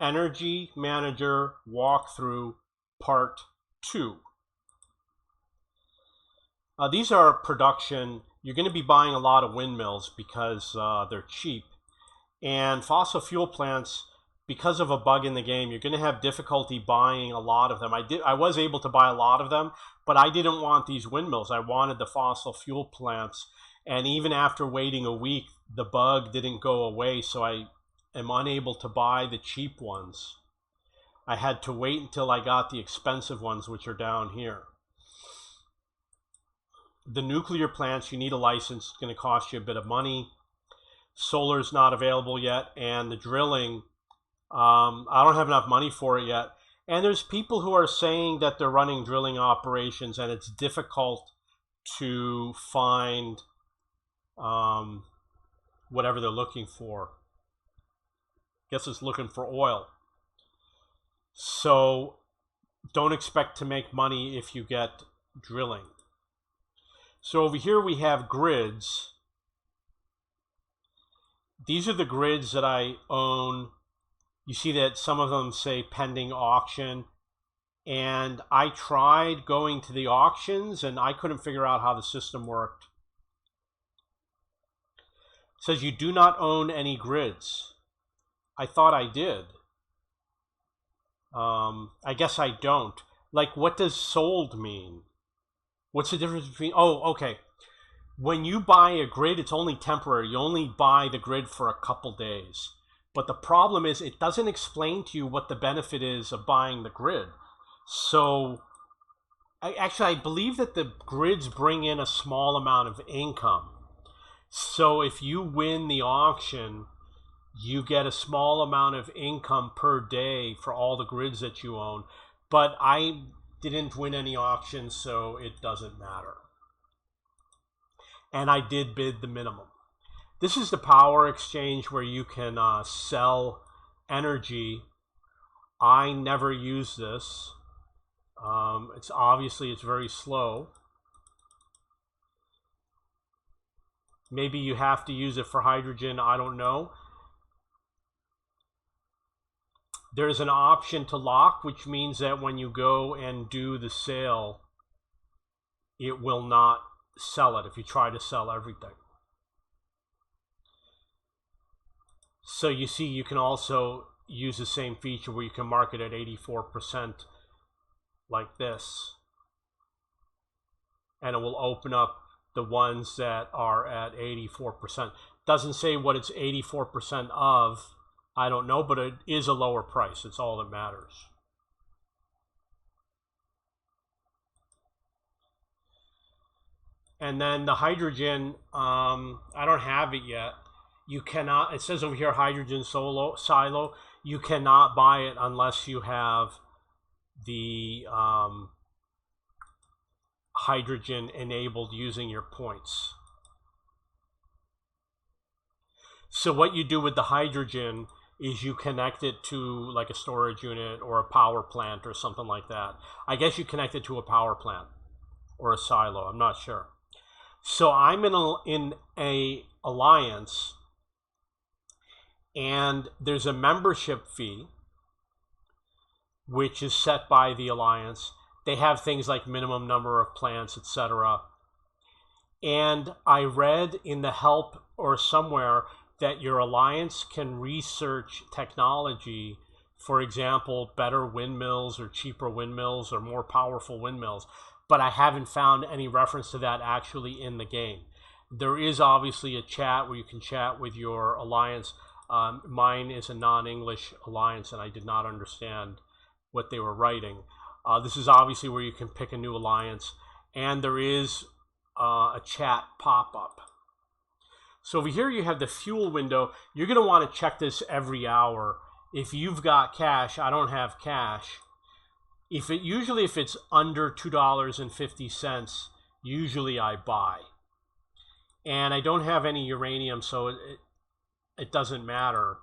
Energy Manager Walkthrough Part 2. These are production. You're going to be buying a lot of windmills because they're cheap. And fossil fuel plants, because of a bug in the game, you're going to have difficulty buying a lot of them. I was able to buy a lot of them, but I didn't want these windmills. I wanted the fossil fuel plants. And even after waiting a week, the bug didn't go away, so I am unable to buy the cheap ones. I had to wait until I got the expensive ones, which are down here. The nuclear plants, you need a license. It's going to cost you a bit of money. Solar is not available yet, and the drilling, I don't have enough money for it yet. And there's people who are saying that they're running drilling operations, and it's difficult to find whatever they're looking for. Guess it's looking for oil. So don't expect to make money if you get drilling. So over here we have grids. These are the grids that I own. You see that some of them say pending auction. And I tried going to the auctions and I couldn't figure out how the system worked. It says you do not own any grids. I thought I did. I guess I don't. Like, what does sold mean? What's the difference between... Oh, okay. When you buy a grid, it's only temporary. You only buy the grid for a couple days. But the problem is it doesn't explain to you what the benefit is of buying the grid. So, I believe that the grids bring in a small amount of income. So if you win the auction, you get a small amount of income per day for all the grids that you own. But I didn't win any auctions, so it doesn't matter. And I did bid the minimum. This is the power exchange where you can sell energy. I never use this. It's very slow. Maybe you have to use it for hydrogen, I don't know. There's an option to lock, which means that when you go and do the sale, it will not sell it if you try to sell everything. So you see, you can also use the same feature where you can mark it at 84% like this. And it will open up the ones that are at 84%. Doesn't say what it's 84% of. I don't know, but it is a lower price. It's all that matters. And then the hydrogen, I don't have it yet. You cannot, it says over here, hydrogen silo. You cannot buy it unless you have the hydrogen enabled using your points. So what you do with the hydrogen is you connect it to like a storage unit or a power plant or something like that. I guess you connect it to a power plant or a silo. I'm not sure. So I'm in a alliance, and there's a membership fee which is set by the alliance. They have things like minimum number of plants, etc. And I read in the help or somewhere that your alliance can research technology, for example, better windmills or cheaper windmills or more powerful windmills, but I haven't found any reference to that actually in the game. There is obviously a chat where you can chat with your alliance. Mine is a non-English alliance, and I did not understand what they were writing. This is obviously where you can pick a new alliance, and there is a chat pop-up. So over here you have the fuel window. You're going to want to check this every hour. If you've got cash, I don't have cash. Usually if it's under $2.50, usually I buy. And I don't have any uranium, so it doesn't matter.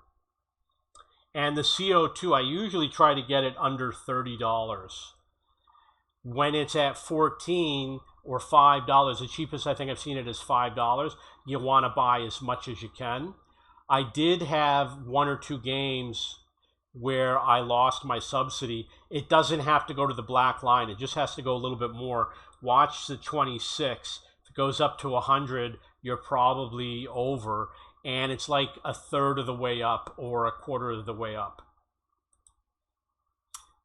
And the CO2, I usually try to get it under $30. When it's at 14 or $5, the cheapest I think I've seen it is $5, you want to buy as much as you can. I did have one or two games where I lost my subsidy. It doesn't have to go to the black line. It just has to go a little bit more. Watch the 26. If it goes up to 100, you're probably over. And it's like a third of the way up or a quarter of the way up.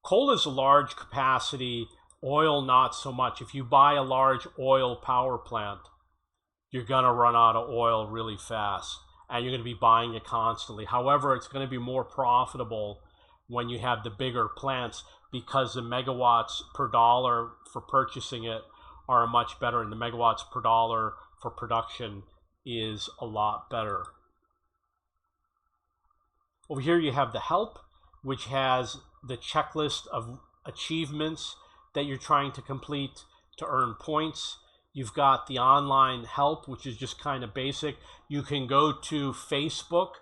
Coal is a large capacity, oil not so much. If you buy a large oil power plant, you're going to run out of oil really fast, and you're going to be buying it constantly. However, it's going to be more profitable when you have the bigger plants because the megawatts per dollar for purchasing it are much better, and the megawatts per dollar for production is a lot better. Over here you have the help, which has the checklist of achievements that you're trying to complete to earn points. You've got the online help, which is just kind of basic. You can go to Facebook.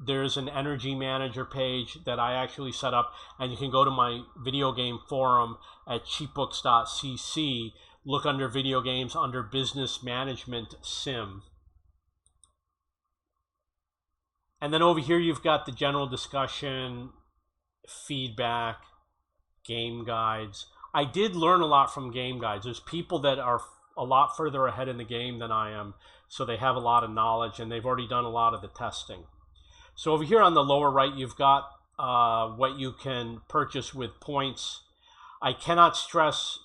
There's an energy manager page that I actually set up, and you can go to my video game forum at cheapbooks.cc. Look under video games under business management sim. And then over here you've got the general discussion, feedback, game guides. I did learn a lot from game guides. There's people that are a lot further ahead in the game than I am, so they have a lot of knowledge and they've already done a lot of the testing. So over here on the lower right, you've got what you can purchase with points. I cannot stress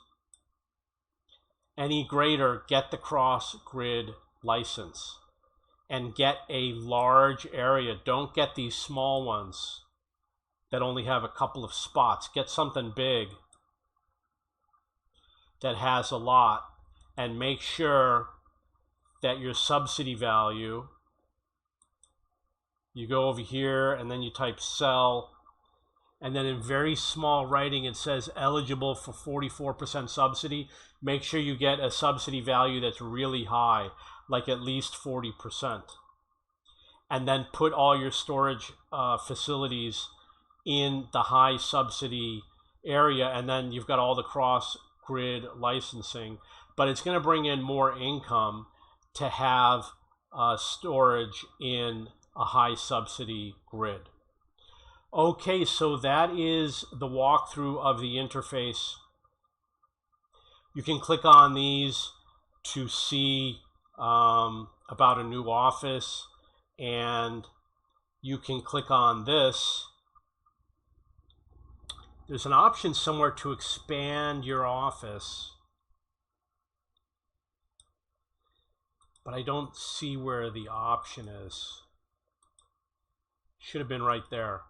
any greater, get the cross-grid license and get a large area. Don't get these small ones that only have a couple of spots. Get something big that has a lot, and make sure that your subsidy value, you go over here and then you type sell, and then in very small writing it says eligible for 44% subsidy. Make sure you get a subsidy value that's really high, like at least 40%. And then put all your storage facilities in the high subsidy area, and then you've got all the cross-grid licensing. But it's going to bring in more income to have storage in a high subsidy grid. Okay, so that is the walkthrough of the interface. You can click on these to see about a new office, and you can click on this. There's an option somewhere to expand your office, but I don't see where the option is. Should have been right there.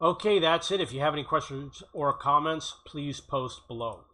Okay, that's it. If you have any questions or comments, please post below.